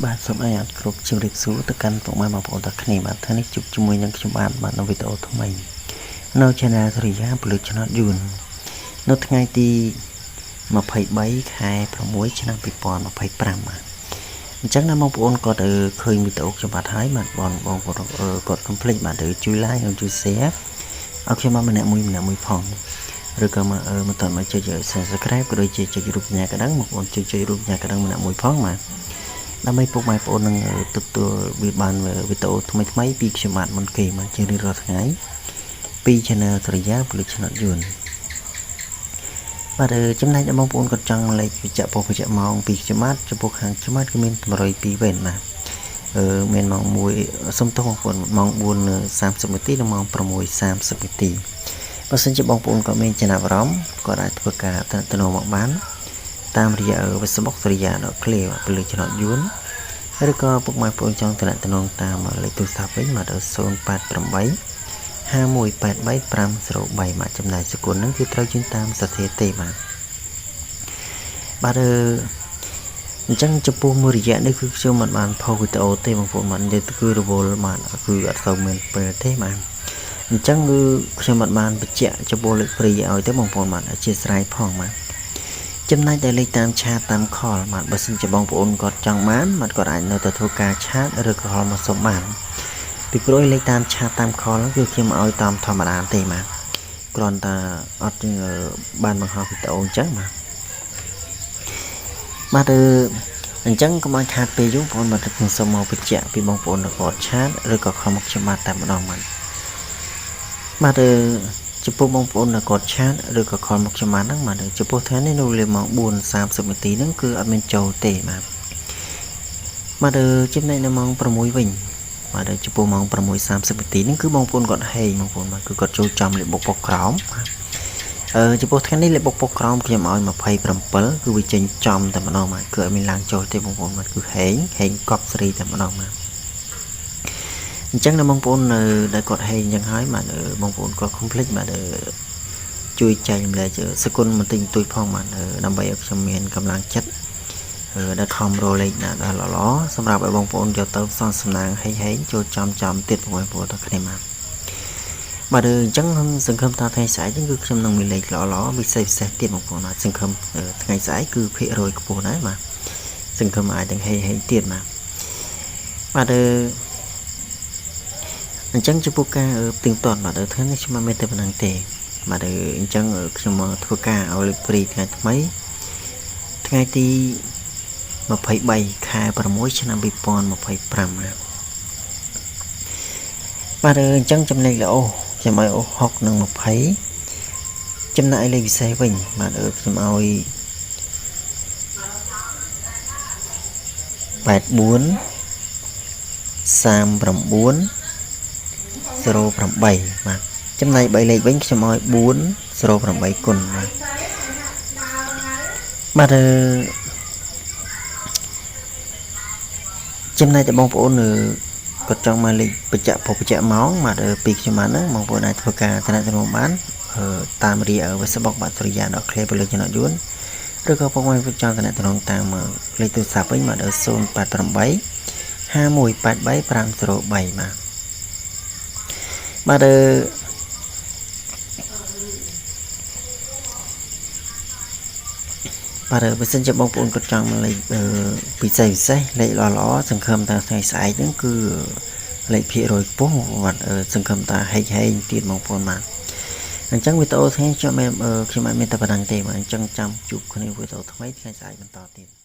បាទសូមឲ្យអត់គ្រប់ជម្រាបសួរទៅកាន់ពុកម៉ែបងប្អូនទាំងគ្នាបាទថ្ងៃនេះជួបជាមួយនឹងខ្ញុំបាទនៅវីដេអូថ្មីនៅ Channel សេរីយ៉ាពលិឆ្នោតយួននៅថ្ងៃទី23ខែ6ឆ្នាំ2025បាទអញ្ចឹងណាបងប្អូនគាត់ឃើញវីដេអូខ្ញុំបាទហើយបាទបងប្អូនគាត់ complete បាទជួយ like និងជួយ share ឲ្យខ្ញុំម្នាក់មួយផងឬក៏មិនតន់មកចុច subscribe ក៏ដូចជាចុចរូបសញ្ញាកណ្ដឹងបងប្អូនចុចរូបសញ្ញាកណ្ដឹងម្នាក់មួយផងបាទដើម្បីពុកម៉ែបងប្អូននឹងទទួលវាបានវីដេអូថ្មីពីខ្ញុំបាទមុនគេមកជារៀងរាល់ថ្ងៃពី Channel សេរីយ៉ាពលិឆ្នោតយួនបាទចំណែកបងប្អូនគាត់ចង់លេខវិជ្ជាបច្ចៈម៉ោងពីខ្ញុំបាទចំពោះខាងខ្ញុំបាទគឺមាន102វេនបាទមានម៉ោង1សុំទោសបងប្អូនម៉ោង4:30នាទីនិងម៉ោង6:30នាទីបើសិនជាបងប្អូនក៏មានចំណាប់អារម្មណ៍ក៏អាចធ្វើការទៅមកបានតាមរយៈ Facebook សេរីយ៉ាដល់ Clear ពលិឆ្នោតយួនឬក៏ពុកម៉ែបងប្អូនចង់តំណតាមលេខទូរស័ព្ទវិញមកដល់088 5183 503មកចំណាយសកលនឹងគឺត្រូវជូនតាមសទ្ធាទេបាទអញ្ចឹងចំពោះមួយរយៈនេះគឺខ្ញុំមិនបានផុសវីដេអូទេបងប្អូនមិននិយាយគឺរវល់បាទគឺអត់សូវមានពេលទេបាទអញ្ចឹងគឺខ្ញុំមិនបានបញ្ជាក់ចំពោះលេខព្រីឲ្យទេបងប្អូនបាទអធិស្ឋានផងបាទចំណែកដែលលេខតាមឆាតតាមខលបាទបើសិនជាបងប្អូនគាត់ចង់បានគាត់អាចនៅទៅធ្វើការឆាតឬក៏ខលមកសុំបានពីព្រោះលេខតាមឆាតតាមខលគឺខ្ញុំឲ្យតាមធម្មតាទេបាទគ្រាន់តែអត់បានបង្ហោះវីដេអូអញ្ចឹងបាទអញ្ចឹងកុំឲ្យខាតពេលយូរបងប្អូនបាទខ្ញុំសូមមកបញ្ជាក់ពីបងប្អូនគាត់ឆាតឬក៏ខលមកខ្ញុំបាទតែម្ដងបាទចំពោះបងប្អូនគាត់ឆាតឬក៏ខលមកខ្ញុំបានហ្នឹងបាទចំពោះថ្ងៃនេះនៅលេម៉ោង4:30នាទីហ្នឹងគឺអត់មានចូលទេបាទចំណែកនៅម៉ោង6វិញបាទចំពោះម៉ោង6:30នាទីហ្នឹងគឺបងប្អូនគាត់ហេងបងប្អូនបាទគឺគាត់ចូលចំលេខបុកក្រោមចំពោះថ្ងៃនេះលេខបុកក្រោមខ្ញុំឲ្យ27គឺវាចេញចំតែម្ដងបាទគឺអត់មានឡើងចូលទេបងប្អូនបាទគឺហេងកប់សេរីតែម្ដងបាទអញ្ចឹងបងប្អូនដែលគាត់ហេងអញ្ចឹងហើយបាទបងប្អូនគាត់ complete បាទជួយចែករំលែកសគុណបន្តិចបន្តួចផងបាទដើម្បីឲ្យខ្ញុំមានកម្លាំងចិត្តដែលខំរលេខណាដល់ល្អសម្រាប់ឲ្យបងប្អូនយកទៅសន្សំណាងហេងចូលចំទៀតបងប្អូនទាំងគ្នាបាទអញ្ចឹងខ្ញុំសង្ឃឹមថាថ្ងៃស្អែកគឺខ្ញុំនឹងមានលេខល្អពិសេសទៀតបងប្អូនបាទសង្ឃឹមថ្ងៃស្អែកគឺភាគរយខ្ពស់ដែរបាទសង្ឃឹមអាចទាំងហេងទៀតបាទអញ្ចឹងចំពោះការផ្ទៀងផ្ទាត់បាទថ្ងៃនេះខ្ញុំមិនមែនតែប៉ុណ្ណឹងទេបាទអញ្ចឹងខ្ញុំមកធ្វើការឲ្យលេខព្រីថ្ងៃថ្មីថ្ងៃទី23ខែ6ឆ្នាំ2025បាទអញ្ចឹងចំណេញល្អខ្ញុំឲ្យ60និង20ចំណាយលេខពិសេសវិញបាទខ្ញុំឲ្យ84 39 08បាទចំណែក3លេខវិញខ្ញុំឲ្យ408គុណបាទចំណែកតែបងប្អូនគាត់ចង់មកលេខបច្ចៈម៉ោងបាទពីខ្ញុំបានហ្នឹងបងប្អូនអាចធ្វើការតំណបានតាមរយៈ Facebook បាទសេរីយ៉ាដល់ Clear ពលិឆ្នោតយួនឬក៏បងប្អូនចង់តំណតាមលេខទូរស័ព្ទវិញបាទ088 5183 503បាទបើសិនជាបងប្អូនគាត់ចង់លេខពិសេសលេខល្អសង្ឃឹមថាថ្ងៃស្អែកហ្នឹងគឺលេខភាគរយខ្ពស់បាទសង្ឃឹមថាហេងទៀតបងប្អូនបាទអញ្ចឹងវីដេអូថ្ងៃខ្ញុំអត់មានតែប៉ុណ្្នឹងទេបាទអញ្ចឹងចាំជួបគ្នាវីដេអូថ្មីថ្ងៃស្អែកបន្តទៀត